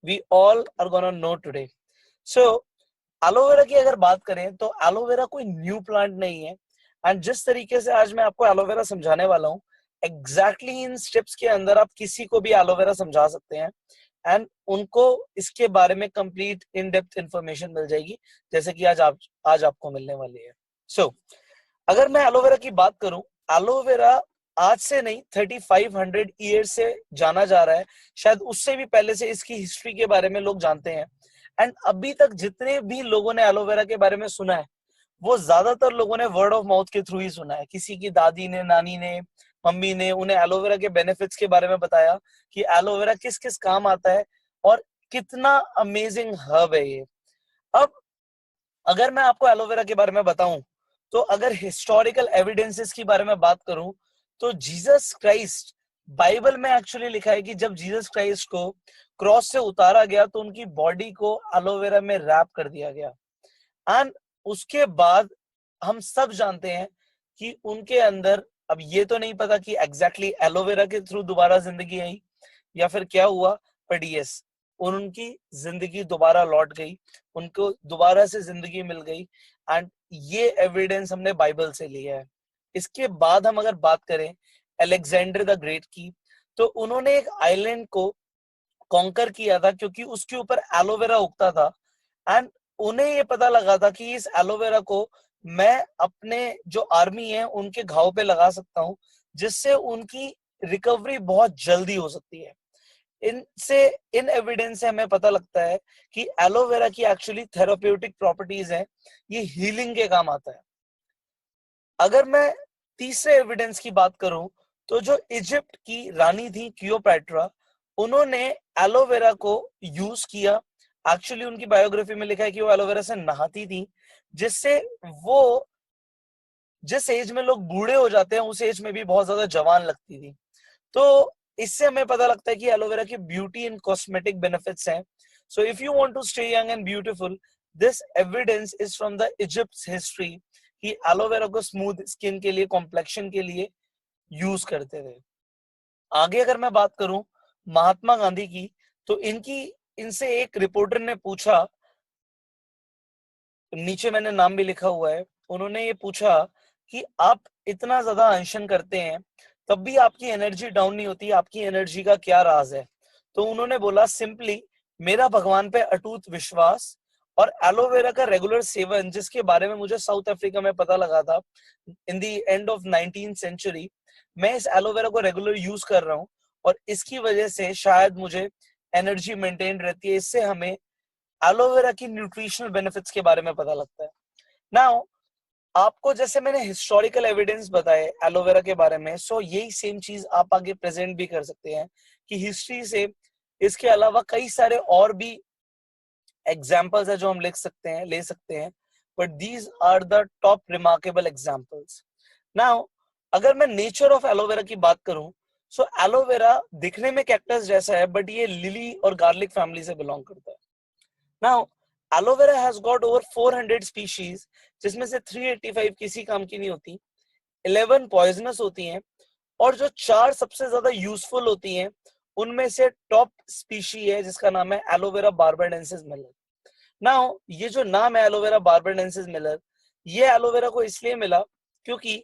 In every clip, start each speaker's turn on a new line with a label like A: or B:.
A: we all are gonna know today. So aloe vera की अगर बात करें तो एलोवेरा कोई न्यू प्लांट नहीं है, एंड जिस तरीके से आज मैं आपको एलोवेरा समझाने वाला हूँ, एग्जैक्टली इन स्टेप्स के अंदर आप किसी को भी एलोवेरा समझा सकते हैं, एंड उनको इसके बारे में कंप्लीट इन डेप्थ इंफॉर्मेशन मिल जाएगी, जैसे कि आज आपको मिलने वाली है. सो अगर मैं एलोवेरा की बात करूं, एलोवेरा आज से नहीं 3500 ईयर से जाना जा रहा है, शायद उससे भी पहले से इसकी हिस्ट्री के बारे में लोग जानते हैं. एंड अभी तक जितने भी लोगों ने एलोवेरा के बारे में सुना है, वो ज्यादातर लोगों ने वर्ड ऑफ माउथ के थ्रू ही सुना है. किसी की दादी ने, नानी ने, मम्मी ने उन्हें एलोवेरा के बेनिफिट्स के बारे में बताया कि एलोवेरा किस किस काम आता है और कितना अमेजिंग हर्ब है ये. अब अगर मैं आपको एलोवेरा के बारे में बताऊं, तो अगर हिस्टोरिकल एविडेंसेस की बारे में बात करूं, तो जीसस क्राइस्ट, बाइबल में एक्चुअली लिखा है कि जब जीसस क्राइस्ट को क्रॉस से उतारा गया तो उनकी बॉडी को एलोवेरा में रैप कर दिया गया. एंड उसके बाद हम सब जानते हैं कि उनके अंदर, अब ये तो नहीं पता कि एग्जैक्टली एलोवेरा के थ्रू दोबारा जिंदगी आई या फिर क्या हुआ, बट यस, उनकी जिंदगी दोबारा लौट गई, उनको दोबारा से जिंदगी मिल गई. एंड ये एविडेंस हमने बाइबल से लिया है. इसके बाद हम अगर बात करें अलेक्जेंडर द ग्रेट की, तो उन्होंने एक आइलैंड को कॉन्कर किया था क्योंकि उसके ऊपर एलोवेरा उगता था. एंड उन्हें ये पता लगा था कि इस एलोवेरा को मैं अपने जो आर्मी है उनके घाव पे लगा सकता हूँ, जिससे उनकी रिकवरी बहुत जल्दी हो सकती है. इन एविडेंस से हमें पता लगता है कि एलोवेरा की एक्चुअली थेराप्यूटिक प्रॉपर्टीज हैं, ये हीलिंग के काम आता है. अगर मैं तीसरे एविडेंस की बात करूं, तो जो इजिप्ट की रानी थी क्लियोपैट्रा, उन्होंने एलोवेरा को यूज किया. एक्चुअली उनकी बायोग्राफी में लिखा है कि वो एलोवेरा से नहाती थी, जिससे वो जिस एज में लोग बूढ़े हो जाते हैं उस एज में भी बहुत ज्यादा जवान लगती थी. तो इससे हमें पता लगता है कि एलोवेरा की ब्यूटी एंड कॉस्मेटिक बेनिफिट्स हैं. So if you want to stay young and beautiful, this evidence is from the Egypt's history कि एलोवेरा को स्मूथ स्किन के लिए, कॉम्प्लेक्शन के लिए यूज करते थे. आगे अगर मैं बात करूं महात्मा गांधी की, तो इनसे एक रिपोर्टर ने पूछा, नीचे मैंने नाम भी लिखा हुआ है, उन्होंने ये पूछा कि आप इतना ज्यादा अनशन करते हैं तब भी आपकी एनर्जी डाउन नहीं होती, आपकी एनर्जी का क्या राज है. तो उन्होंने बोला, सिंपली मेरा भगवान पे अटूट विश्वास और एलोवेरा का रेगुलर सेवन, जिसके बारे में मुझे साउथ अफ्रीका में पता लगा था in the end of 19th century. मैं इस एलोवेरा को रेगुलर यूज कर रहा हूँ और इसकी वजह से शायद मुझे एनर्जी मेंटेन रहती है. इससे हमें एलोवेरा की न्यूट्रिशनल बेनिफिट्स के बारे में पता लगता है. नाउ आपको जैसे मैंने हिस्टोरिकल एविडेंस बताए एलोवेरा के बारे में, सो यही सेम चीज आप आगे प्रेजेंट भी कर सकते हैं कि हिस्ट्री से इसके अलावा कई सारे और भी एग्जाम्पल्स है जो हम ले सकते हैं, but these are the top remarkable examples. Now अगर मैं नेचर ऑफ एलोवेरा की बात करूं, सो एलोवेरा दिखने में कैक्टस जैसा है, बट ये लिली और गार्लिक फैमिली से बिलोंग करता है. Now aloe vera has got over 400 species, जिसमें से 385 किसी काम की नहीं होती, 11 पॉइजनस होती हैं, और जो 4 सबसे ज्यादा यूजफुल होती हैं उनमें से टॉप स्पीशी है जिसका नाम है एलोवेरा बार्बाडेंसिस मिलर. नाउ ये जो नाम है एलोवेरा बार्बाडेंसिस मिलर, ये एलोवेरा को इसलिए मिला क्योंकि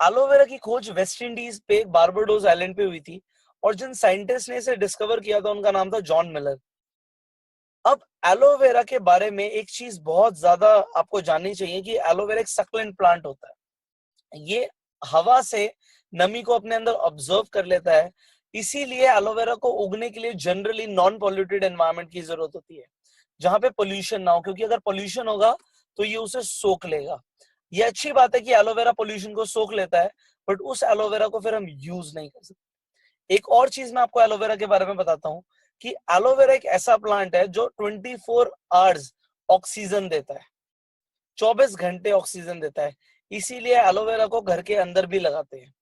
A: एलोवेरा की खोज वेस्ट इंडीज पे बारबाडोस आइलैंड पे हुई थी, और जिन साइंटिस्ट ने इसे डिस्कवर किया था उनका नाम था जॉन मिलर. अब एलोवेरा के बारे में एक चीज बहुत ज्यादा आपको जाननी चाहिए कि एलोवेरा एक सक्लेंट प्लांट होता है. ये हवा से नमी को अपने अंदर ऑब्जर्व कर लेता है, इसीलिए एलोवेरा को उगने के लिए जनरली नॉन पॉल्यूटेड एनवायरनमेंट की जरूरत होती है, जहां पे पोल्यूशन ना हो, क्योंकि अगर पोल्यूशन होगा तो ये उसे सोख लेगा. ये अच्छी बात है कि एलोवेरा पोल्यूशन को सोख लेता है, बट उस एलोवेरा को फिर हम यूज नहीं कर सकते. एक और चीज मैं आपको एलोवेरा के बारे में बताता हूँ कि एलोवेरा एक ऐसा प्लांट है जो 24 आवर्स ऑक्सीजन देता है, 24 घंटे ऑक्सीजन देता है. इसीलिए एलोवेरा को घर के अंदर भी लगाते हैं.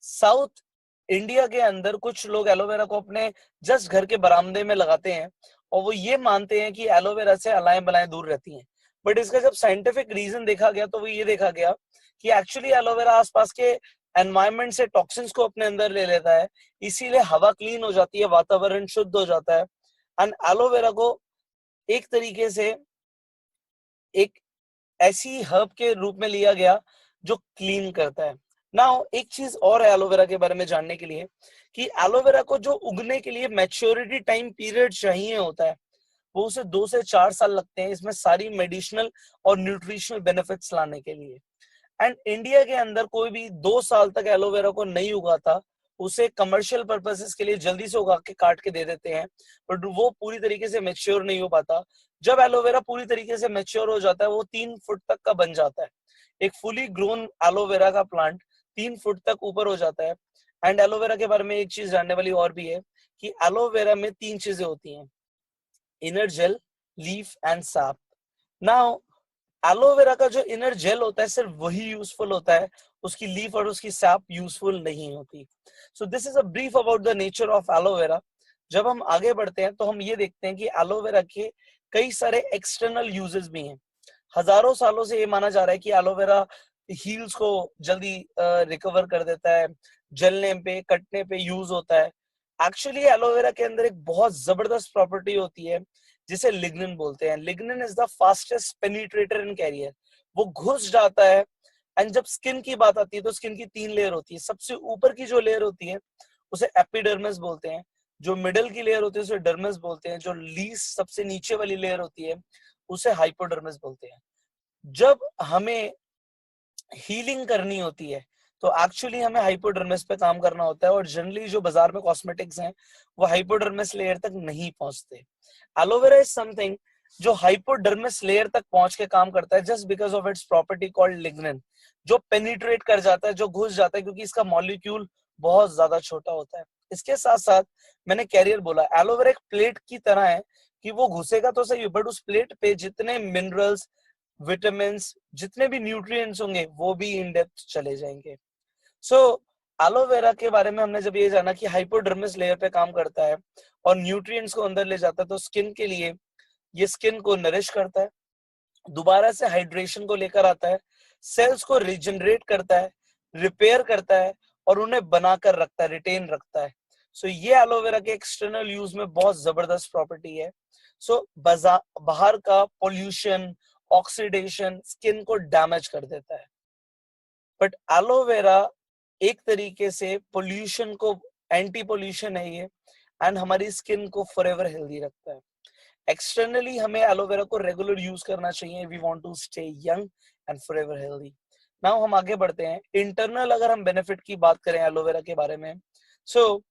A: साउथ इंडिया के अंदर कुछ लोग एलोवेरा को अपने जस्ट घर के बरामदे में लगाते हैं, और वो ये मानते हैं कि एलोवेरा से अलाएं बलाएं दूर रहती हैं. बट इसका जब साइंटिफिक रीजन देखा गया तो वो ये देखा गया कि एक्चुअली एलोवेरा आसपास के एनवायरनमेंट से टॉक्सिन्स को अपने अंदर ले लेता है, इसीलिए हवा क्लीन हो जाती है, वातावरण शुद्ध हो जाता है, एंड एलोवेरा को एक तरीके से एक ऐसी हर्ब के रूप में लिया गया जो क्लीन करता है। नाउ एक चीज और है एलोवेरा के बारे में जानने के लिए कि एलोवेरा को जो उगने के लिए मैच्योरिटी टाइम पीरियड चाहिए होता है वो उसे 2 से 4 साल लगते हैं इसमें सारी मेडिसिनल और न्यूट्रिशनल बेनिफिट्स लाने के लिए। एंड इंडिया के अंदर कोई भी 2 साल तक एलोवेरा को नहीं उगाता, उसे कमर्शियल पर्पसेस के लिए जल्दी से उगा के काट के दे देते हैं, बट वो पूरी तरीके से मेच्योर नहीं हो पाता। जब एलोवेरा पूरी तरीके से मेच्योर हो जाता है वो 3 फुट तक का बन जाता है। एक फुली ग्रोन एलोवेरा का प्लांट 3 फुट तक ऊपर हो जाता है। एंड एलोवेरा के बारे में एक चीज जानने वाली और भी है कि एलोवेरा में 3 चीजें होती हैं, inner gel, leaf and sap. Now aloe vera का जो इनर जेल होता है सिर्फ वही यूजफुल होता है, उसकी लीफ और उसकी सैप यूजफुल नहीं होती। So this is a brief about the nature of aloe vera. जब हम आगे बढ़ते हैं तो हम ये देखते हैं कि एलोवेरा के कई सारे एक्सटर्नल यूजेस भी हैं। हजारों सालों से ये माना जा रहा है कि एलोवेरा हील्स को जल्दी रिकवर कर देता है, जलने पे कटने पे यूज होता है। एक्चुअली एलोवेरा के अंदर एक बहुत जबरदस्त प्रॉपर्टी होती है जिसे लिग्निन बोलते हैं। Lignin is the fastest penetrator in carrier. वो घुस जाता है। एंड जब स्किन की बात आती है तो स्किन की 3 लेयर होती है। सबसे ऊपर की जो लेयर होती है उसे एपिडर्मिस बोलते हैं, जो मिडल की लेयर होती है उसे डर्मिस बोलते हैं, जो लीस्ट सबसे नीचे वाली लेयर होती है उसे हाइपोडर्मिस बोलते हैं। जब हमें हीलिंग करनी होती है तो एक्चुअली हमें हाइपोडर्मिस पे काम करना होता है, और जनरली जो बाजार में कॉस्मेटिक्स हैं वो हाइपोडर्मिस लेयर तक नहीं पहुंचते। एलोवेरा इज समथिंग जो हाइपोडर्मिस लेयर तक पहुंच के काम करता है just because of its property called lignin, जो पेनिट्रेट कर जाता है, जो घुस जाता है, क्योंकि इसका मॉलिक्यूल बहुत ज्यादा छोटा होता है। इसके साथ साथ मैंने कैरियर बोला, एलोवेरा एक प्लेट की तरह है कि वो घुसेगा तो सही बट उस प्लेट पे जितने मिनरल्स, विटामिन, जितने भी न्यूट्रिएंट्स होंगे वो भी इन डेप्थ चले जाएंगे। सो एलोवेरा के बारे में हमने जब ये जाना कि हाइपोडर्मिस लेयर पे काम करता है और न्यूट्रिएंट्स को अंदर ले जाता है, तो स्किन के लिए ये स्किन को नरिश करता है, दोबारा से हाइड्रेशन को लेकर आता है, सेल्स को रिजनरेट करता है, रिपेयर करता है और उन्हें बनाकर रखता है, रिटेन रखता है। सो ये एलोवेरा के एक्सटर्नल यूज में बहुत जबरदस्त प्रॉपर्टी है। सो बाहर का पोल्यूशन, ऑक्सीडेशन स्किन को डैमेज कर देता है, बट एलोवेरा एक तरीके से पोल्यूशन को, एंटी पोल्यूशन है ये, एंड हमारी स्किन को फॉरएवर हेल्दी रखता है। एक्सटर्नली हमें एलोवेरा को रेगुलर यूज करना चाहिए, we want to stay young and forever healthy. Now हम आगे बढ़ते हैं। इंटरनल अगर हम बेनिफिट की बात करें एलोवेरा के बारे में, सो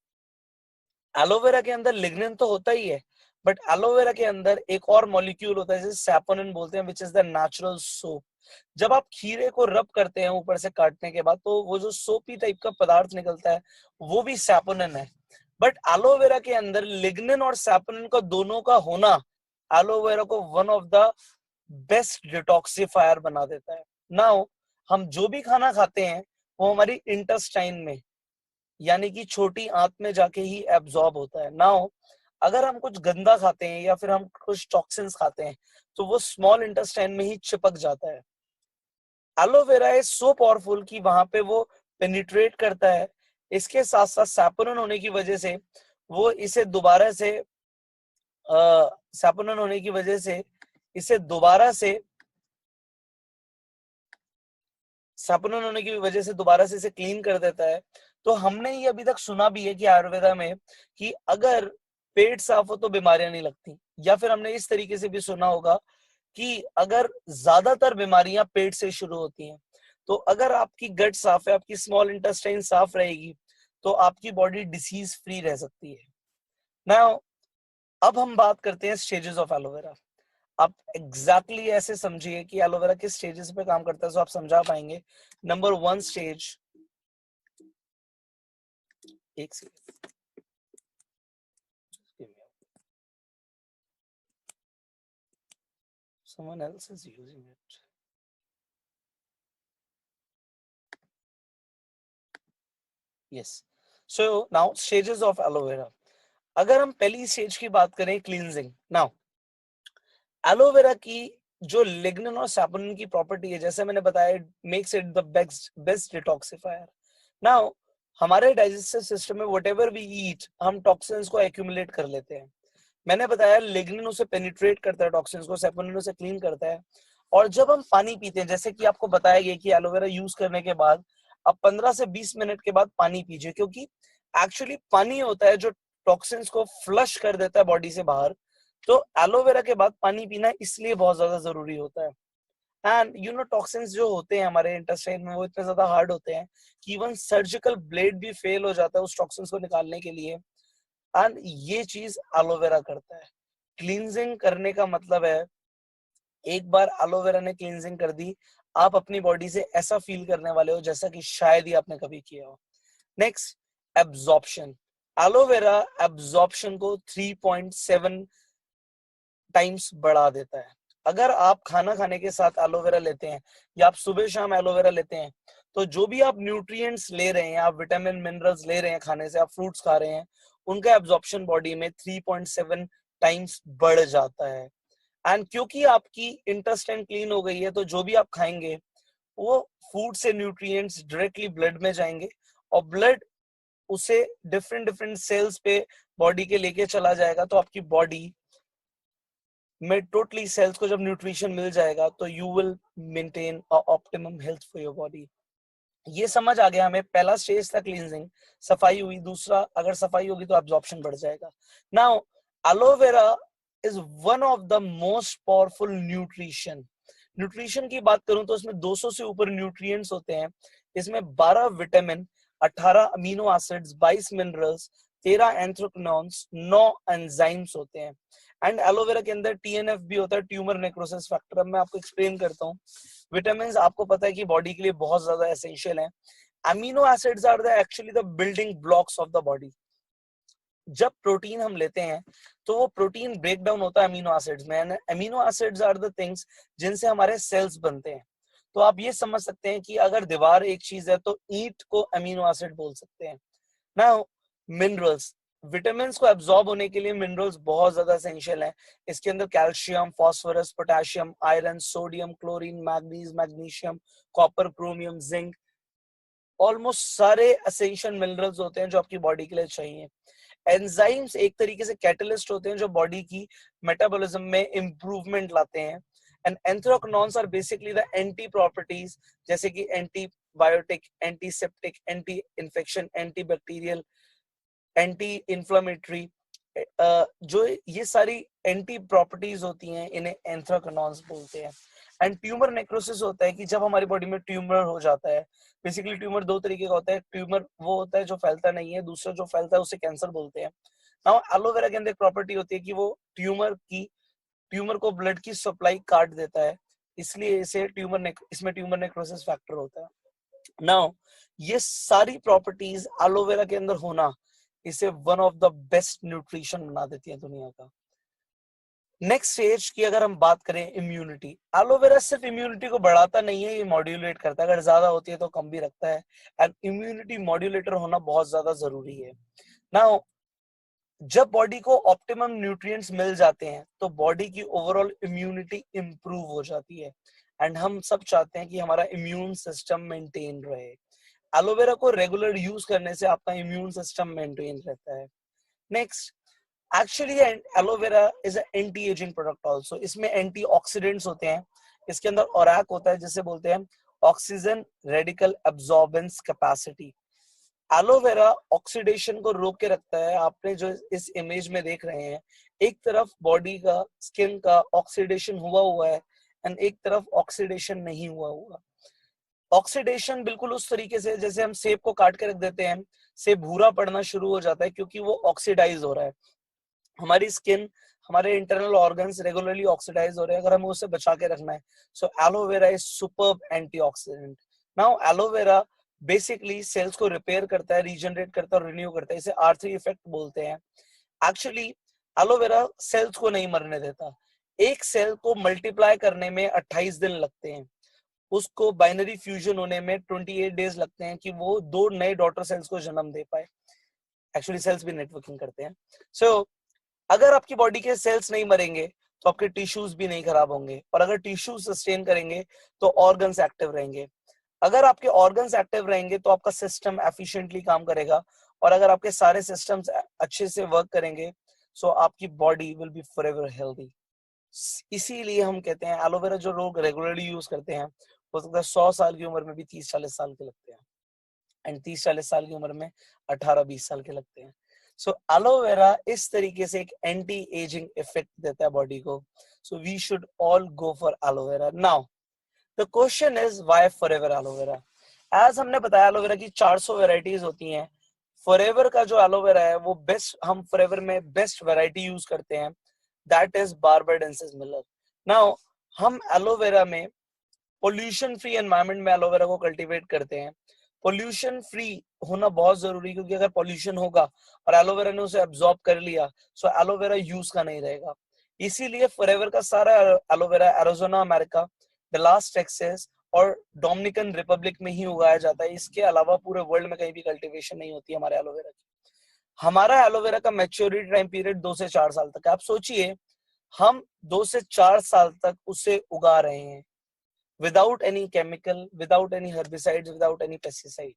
A: एलोवेरा के अंदर लिग्निन तो होता ही है, बट एलोवेरा के अंदर एक और मॉलिक्यूल होता है जिसे सैपोनिन बोलते हैं, which is the natural soap. जब आप खीरे को रब करते हैं ऊपर से काटने के बाद तो वो जो सोपी टाइप का पदार्थ निकलता है वो भी सैपोनिन है। बट एलोवेरा के अंदर लिग्निन और सैपोनिन का दोनों का होना एलोवेरा को one of the best detoxifier बना देता है। नाउ हम जो भी खाना खाते हैं वो हमारी इंटेस्टाइन में, यानी कि छोटी आंत में जाके ही एब्जॉर्ब होता है। नाउ अगर हम कुछ गंदा खाते हैं या फिर हम कुछ टॉक्सिन्स खाते हैं तो वो स्मॉल इंटेस्टाइन में ही चिपक जाता है। एलोवेरा इज सो पावरफुल कि वहां पे वो पेनिट्रेट करता है। इसके साथ साथ सैपोनिन होने की वजह से वो इसे दोबारा से सैपोनिन होने की वजह से इसे दोबारा से सैपोनिन होने की वजह से दोबारा से इसे क्लीन कर देता है। तो हमने ये अभी तक सुना भी है कि आयुर्वेदा में कि अगर पेट साफ हो तो बीमारियां नहीं लगती, या फिर हमने इस तरीके से भी सुना होगा कि अगर ज्यादातर बीमारियां पेट से शुरू होती हैं, तो अगर आपकी गट साफ है, आपकी स्मॉल इंटेस्टाइन साफ रहेगी तो आपकी बॉडी डिसीज फ्री रह सकती है। नाउ अब हम बात करते हैं स्टेजेस ऑफ एलोवेरा। आप एग्जैक्टली exactly ऐसे समझिए कि एलोवेरा किस स्टेजेस पे काम करता है तो आप समझा पाएंगे। नंबर 1 स्टेज, एक second, someone else is using it. Yes. So now stages of aloe vera. अगर हम पहली स्टेज की बात करें क्लींजिंग, नाउ एलोवेरा की जो लिग्निन और सैपोनिन की प्रॉपर्टी है, जैसे मैंने बताया, makes it the best detoxifier. Now हमारे डाइजेस्टिव सिस्टम में व्हाटएवर वी ईट हम टॉक्सिन्स को एक्यूमुलेट कर लेते हैं। मैंने बताया लिग्निन उसे पेनिट्रेट करता है टॉक्सिन्स को, सेपोनिन उसे क्लीन करता है। और जब हम पानी पीते हैं, जैसे कि आपको बताया गया कि एलोवेरा यूज करने के बाद आप 15 से 20 मिनट के बाद पानी पीजिए, क्योंकि एक्चुअली पानी होता है जो टॉक्सिन्स को फ्लश कर देता है बॉडी से बाहर। तो एलोवेरा के बाद पानी पीना इसलिए बहुत ज्यादा जरूरी होता है। एंड यू नो टॉक्सिन्स जो होते हैं हमारे इंटेस्टाइन में वो इतने ज्यादा हार्ड होते हैं कि इवन सर्जिकल ब्लेड भी फेल हो जाता है उस टॉक्सिन्स को निकालने के लिए। एंड ये चीज एलोवेरा करता है। क्लींजिंग करने का मतलब है, एक बार एलोवेरा ने क्लींजिंग कर दी, आप अपनी बॉडी से ऐसा फील करने वाले हो जैसा कि शायद ही आपने कभी किया हो। Next, absorption. एलोवेरा एब्जॉर्प्शन को 3.7 टाइम्स बढ़ा देता है। अगर आप खाना खाने के साथ एलोवेरा लेते हैं या आप सुबह शाम एलोवेरा लेते हैं, तो जो भी आप न्यूट्रिएंट्स ले रहे हैं, आप विटामिन मिनरल्स ले रहे हैं खाने से, आप फ्रूट्स खा रहे हैं, उनका एब्जॉर्प्शन बॉडी में 3.7 टाइम्स बढ़ जाता है। एंड क्योंकि आपकी इंटेस्टाइन क्लीन हो गई है, तो जो भी आप खाएंगे वो फूड से न्यूट्रिएंट्स डायरेक्टली ब्लड में जाएंगे और ब्लड उसे डिफरेंट डिफरेंट सेल्स पे बॉडी के लेके चला जाएगा। तो आपकी बॉडी में टोटली सेल्स को जब न्यूट्रिशन मिल जाएगा तो you will maintain a optimum health for your body. ये समझ आ गया हमें, पहला स्टेज था क्लींजिंग, सफाई हुई। दूसरा, अगर सफाई होगी तो एब्जॉर्प्शन बढ़ जाएगा। Now aloe vera is one of the most powerful nutrition. Nutrition की बात करूं तो इसमें 200 से ऊपर न्यूट्रिएंट्स होते हैं। इसमें 12 vitamin, 18 amino acids, 22 minerals, 13 एंथ्रोक्विनोन्स, 9 enzymes होते हैं। एंड एलोवेरा के अंदर टीएनएफ भी होता है, ट्यूमर नेक्रोसिस फैक्टर। अब मैं आपको एक्सप्लेन करता हूँ। विटामिन आपको पता है कि बॉडी के लिए बहुत ज्यादा एसेंशियल है। Amino acids are the actually the building blocks of the body. जब प्रोटीन हम लेते हैं तो वो प्रोटीन ब्रेक डाउन होता है अमीनो एसिड्स में। Amino acids are the things जिनसे हमारे सेल्स बनते हैं। तो आप ये समझ सकते हैं कि अगर दीवार एक चीज है तो ईंट को अमीनो एसिड बोल सकते हैं। नाउ मिनरल्स, विटामिन को एब्जॉर्ब होने के लिए मिनरल्स बहुत ज्यादा एसेंशियल है। इसके अंदर calcium, phosphorus, potassium, iron, sodium, chlorine, manganese, magnesium, copper, chromium, zinc, almost सारे एसेंशियल मिनरल्स होते हैं जो आपकी बॉडी के लिए चाहिए। एंजाइम्स एक तरीके से कैटलिस्ट होते हैं जो बॉडी की मेटाबॉलिज्म में इंप्रूवमेंट लाते हैं। And anthraquinones are basically the anti properties, जैसे कि antibiotic, antiseptic, anti infection, anti bacterial, anti inflammatory, जो ये सारी एंटी प्रॉपर्टीज होती हैं, इन्हें एंथ्रोक्विनोन्स बोलते हैं। एंड ट्यूमर नेक्रोसिस होता है कि जब हमारी बॉडी में ट्यूमर हो जाता है। बेसिकली ट्यूमर दो तरीके का होता है। ट्यूमर वो होता है जो फैलता नहीं है, दूसरा जो फैलता है उसे कैंसर बोलते हैं। नाउ एलोवेरा के अंदर एक प्रॉपर्टी होती है कि वो ट्यूमर को ब्लड की सप्लाई काट देता है, इसलिए इसे इसमें ट्यूमर नेक्रोसिस फैक्टर होता है। नाउ ये सारी प्रॉपर्टीज एलोवेरा के अंदर होना इसे one of the best nutrition बना देती है दुनिया का। नेक्स्ट स्टेज की अगर हम बात करें, इम्यूनिटी। एलोवेरा सिर्फ इम्यूनिटी को बढ़ाता नहीं है, ये मॉड्यूलेट करता है। अगर ज्यादा होती है तो कम भी रखता है। एंड इम्यूनिटी मॉड्यूलेटर होना बहुत ज्यादा जरूरी है। नाउ जब बॉडी को ऑप्टिमम न्यूट्रिएंट्स मिल जाते हैं तो बॉडी की ओवरऑल इम्यूनिटी इंप्रूव हो जाती है। एंड हम सब चाहते हैं कि हमारा इम्यून सिस्टम मेंटेन रहे। एलोवेरा को रेगुलर यूज करने से आपका इम्यून सिस्टम मेंटेन रहता है। Next, actually aloe vera is anti ageing product also. इसमें एंटीऑक्सीडेंट्स होते हैं। इसके अंदर ओरैक होता है जिसे बोलते हैं oxygen radical absorbance capacity. Aloe vera oxidation को रोक के रखता है। आपने जो इस इमेज में देख रहे हैं, एक तरफ बॉडी का, स्किन का ऑक्सीडेशन हुआ हुआ है एंड एक तरफ ऑक्सीडेशन नहीं हुआ हुआ। ऑक्सीडेशन बिल्कुल उस तरीके से जैसे हम सेब को काट के रख देते हैं, सेब भूरा पड़ना शुरू हो जाता है क्योंकि वो ऑक्सीडाइज हो रहा है। हमारी स्किन, हमारे इंटरनल ऑर्गन्स रेगुलरली ऑक्सीडाइज हो रहे हैं, अगर हमें उसे बचा के रखना है। So aloe vera is superb antioxidant. Now aloe vera basically cells को रिपेयर करता है, रीजनरेट करता है और रिन्यू करता है। इसे R3 इफेक्ट बोलते हैं। एक्चुअली एलोवेरा सेल्स को नहीं मरने देता। एक सेल को मल्टीप्लाई करने में 28 दिन लगते हैं, उसको बाइनरी फ्यूजन होने में 28 डेज लगते हैं कि वो दो नए डॉटर सेल्स को जन्म दे पाए। एक्चुअली सेल्स भी नेटवर्किंग करते हैं। सो अगर आपकी बॉडी के सेल्स नहीं मरेंगे तो आपके टिश्यूज भी नहीं खराब होंगे, और अगर टिश्यूज सस्टेन करेंगे तो ऑर्गन्स एक्टिव रहेंगे। अगर आपके ऑर्गन्स एक्टिव रहेंगे तो आपका सिस्टम एफिशिएंटली काम करेगा, और अगर आपके सारे सिस्टम्स अच्छे से वर्क करेंगे सो आपकी body will be forever healthy. इसीलिए हम कहते हैं एलोवेरा जो लोग रेगुलरली यूज करते हैं हो सकता है 100 साल की उम्र में भी 30-40 साल के लगते हैं, एंड 30-40 साल की उम्र में 18-20 साल के लगते हैं। सो एलोवेरा इस तरीके से एक एंटी एजिंग इफेक्ट देता है बॉडी को। So we should all go for aloe vera. Now the question is why forever aloe vera. As हमने बताया एलोवेरा की 400 वेराइटीज होती हैं। फॉरएवर का जो एलोवेरा है वो बेस्ट, हम फॉरएवर में बेस्ट वैरायटी यूज करते हैं, that is barbadensis Miller. Now हम एलोवेरा में पोल्यूशन फ्री एनवायरनमेंट में एलोवेरा को कल्टीवेट करते हैं। पोल्यूशन फ्री होना बहुत जरूरी, क्योंकि अगर पोल्यूशन होगा और एलोवेरा ने उसे एब्जॉर्ब कर लिया सो एलोवेरा यूज का नहीं रहेगा। इसीलिए फॉरएवर का सारा aloe vera Arizona America, Dallas Texas और डोमिनिकन रिपब्लिक में ही उगाया जाता है। इसके अलावा पूरे वर्ल्ड में कहीं भी कल्टीवेशन नहीं होती हमारे एलोवेरा की। हमारा एलोवेरा का मैच्योरिटी टाइम पीरियड 2 से 4 साल तक है। आप सोचिए हम 2 से 4 साल तक उसे उगा रहे हैं without any chemical, without any herbicides, without any pesticide.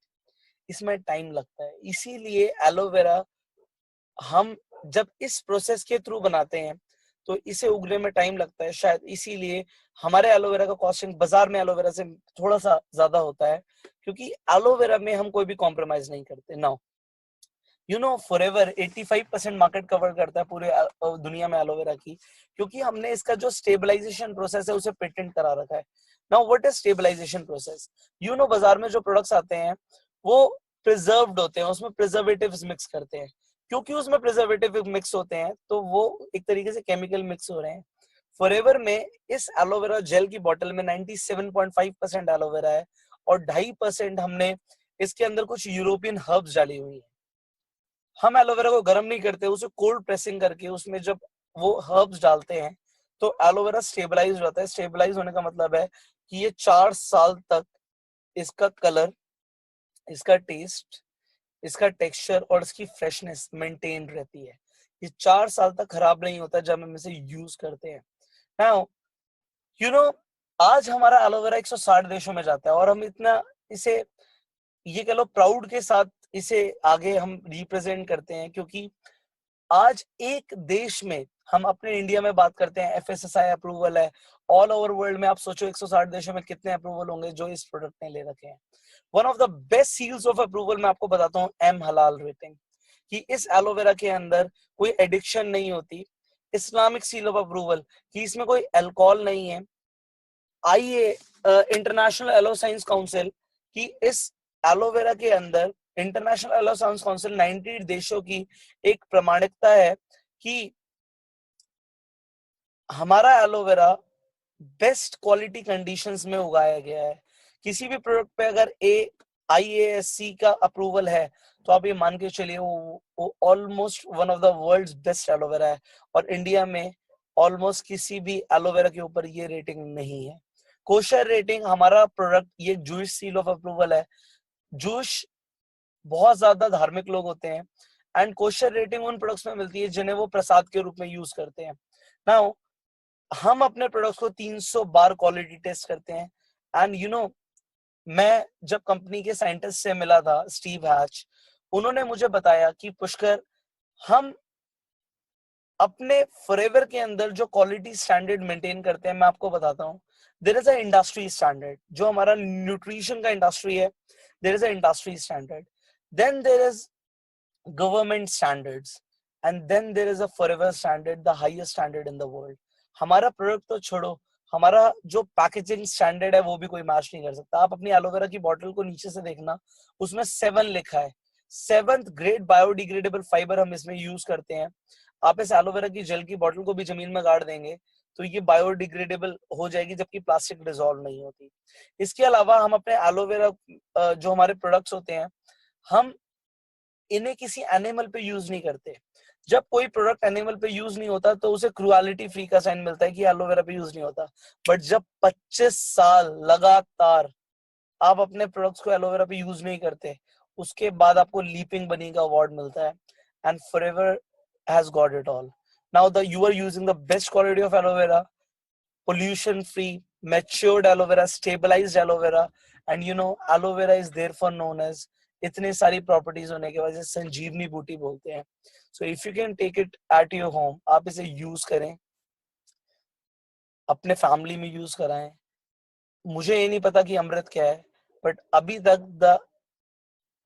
A: इसमें टाइम लगता है। इसीलिए एलोवेरा हम जब इस प्रोसेस के थ्रू बनाते हैं तो इसे उगने में टाइम लगता है। शायद इसीलिए हमारे एलोवेरा का कॉस्टिंग बाजार में एलोवेरा से थोड़ा सा ज्यादा होता है, क्योंकि एलोवेरा में हम कोई भी कॉम्प्रोमाइज नहीं करते। Now you know forever 85% market cover करता है पूरे दुनिया में एलोवेरा की, क्योंकि हमने इसका जो स्टेबलाइजेशन प्रोसेस है उसे पेटेंट करा रखा है। Now what is stabilization process? You know बाजार में जो प्रोडक्ट्स आते हैं वो प्रिजर्व्ड होते हैं, उसमें प्रिजर्वेटिव्स मिक्स करते हैं। क्योंकि उसमें प्रिजर्वेटिव मिक्स होते हैं तो वो एक तरीके से केमिकल मिक्स हो रहे हैं। फॉरएवर में इस एलोवेरा जेल की बोतल में 97.5% एलोवेरा है और 2.5% हमने इसके अंदर कुछ यूरोपियन हर्ब्स डाली हुई है। हम एलोवेरा को गर्म नहीं करते, उसे कोल्ड प्रेसिंग करके उसमें जब वो हर्ब्स डालते हैं तो एलोवेरा स्टेबलाइज हो जाता है। स्टेबलाइज होने का मतलब है कि ये 4 साल तक इसका कलर, इसका टेस्ट, इसका टेक्सचर और इसकी फ्रेशनेस मेंटेन रहती है। ये 4 साल तक खराब नहीं होता जब हम इसे यूज करते हैं। नाउ यू नो आज हमारा एलोवेरा 160 देशों में जाता है और हम इतना इसे, ये कह लो प्राउड के साथ इसे आगे हम रिप्रेजेंट करते हैं, क्योंकि आज एक देश में, हम अपने इंडिया में बात करते हैं एफएसएसआई अप्रूवल है। ऑल ओवर वर्ल्ड में आप सोचो 160 देशों में कितने अप्रूवल होंगे जो इस प्रोडक्ट ने ले रखे हैं। One of the best seals of approval मैं आपको बताता हूँ, एम हलाल रेटिंग, कि इस एलोवेरा के अंदर कोई एडिक्शन नहीं होती। इस्लामिक सील ऑफ अप्रूवल कि इसमें कोई अल्कोहल नहीं है। आईए इंटरनेशनल एलो साइंस काउंसिल कि इस एलोवेरा के अंदर, इंटरनेशनल एलो साइंस काउंसिल 90 देशों की एक प्रमाणिकता है कि हमारा एलोवेरा बेस्ट क्वालिटी कंडीशंस में उगाया गया है। किसी भी प्रोडक्ट पे अगर IASC का अप्रूवल है तो आप ये मान के चलिए वो almost one of the world's best aloe vera है। और इंडिया में ऑलमोस्ट किसी भी एलोवेरा के ऊपर ये रेटिंग नहीं है। कोशर रेटिंग हमारा प्रोडक्ट, ये जूश सील ऑफ अप्रूवल है। जूश बहुत ज्यादा धार्मिक लोग होते हैं एंड कोशर रेटिंग उन प्रोडक्ट्स में मिलती है जिन्हें वो प्रसाद के रूप में यूज करते हैं। नाउ हम अपने प्रोडक्ट्स को 300 बार क्वालिटी टेस्ट करते हैं। एंड यू नो मैं जब कंपनी के साइंटिस्ट से मिला था, स्टीव हैच, उन्होंने मुझे बताया कि पुष्कर, हम अपने फॉरएवर के अंदर जो क्वालिटी स्टैंडर्ड मेंटेन करते हैं, मैं आपको बताता हूँ। There is a industry standard, जो हमारा न्यूट्रिशन का इंडस्ट्री है, there is a industry standard, then there is government standards, and then there is a forever standard, the highest standard in the world. हमारा प्रोडक्ट तो छोड़ो, हमारा जो packaging standard है वो भी कोई मैच नहीं कर सकता। आप अपनी एलोवेरा की बोतल को नीचे से देखना, उसमें 7 लिखा है। 7th ग्रेड बायोडिग्रेडेबल फाइबर हम इसमें यूज करते हैं। आप इस एलोवेरा की जेल की बोतल को भी जमीन में गाड़ देंगे तो ये बायोडिग्रेडेबल हो जाएगी, जबकि प्लास्टिक डिसॉल्व नहीं होती। इसके अलावा हम अपने एलोवेरा जो हमारे प्रोडक्ट्स होते हैं, हम इन्हें किसी एनिमल पे यूज नहीं करते। जब कोई प्रोडक्ट एनिमल पे यूज नहीं होता तो उसे क्रुएलिटी फ्री का साइन मिलता है कि एलोवेरा पे यूज नहीं होता। बट जब 25 साल लगातार आप अपने प्रोडक्ट्स को एलोवेरा पे यूज नहीं करते, उसके बाद आपको लीपिंग बनी का अवार्ड मिलता है। And forever has got it all. Now the you are using the best quality of aloe vera, pollution free, matured aloe vera, stabilized aloe vera, and you know aloe vera is therefore known as इतने सारी properties होने के वजह से संजीवनी बूटी बोलते हैं. So if you can take it at your home, आप इसे यूज करें, अपने फैमिली में यूज कराएं. मुझे ये नहीं पता कि अमृत क्या है, बट अभी तक the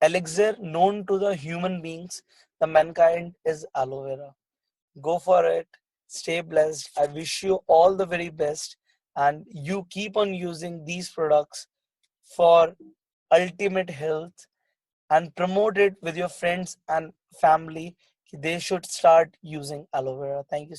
A: elixir known to the human beings, the mankind, is aloe vera. Go for it. Stay blessed. I wish you all the very best, and you keep on using these products for ultimate health, and promote it with your friends and family. They should start using aloe vera. Thank you.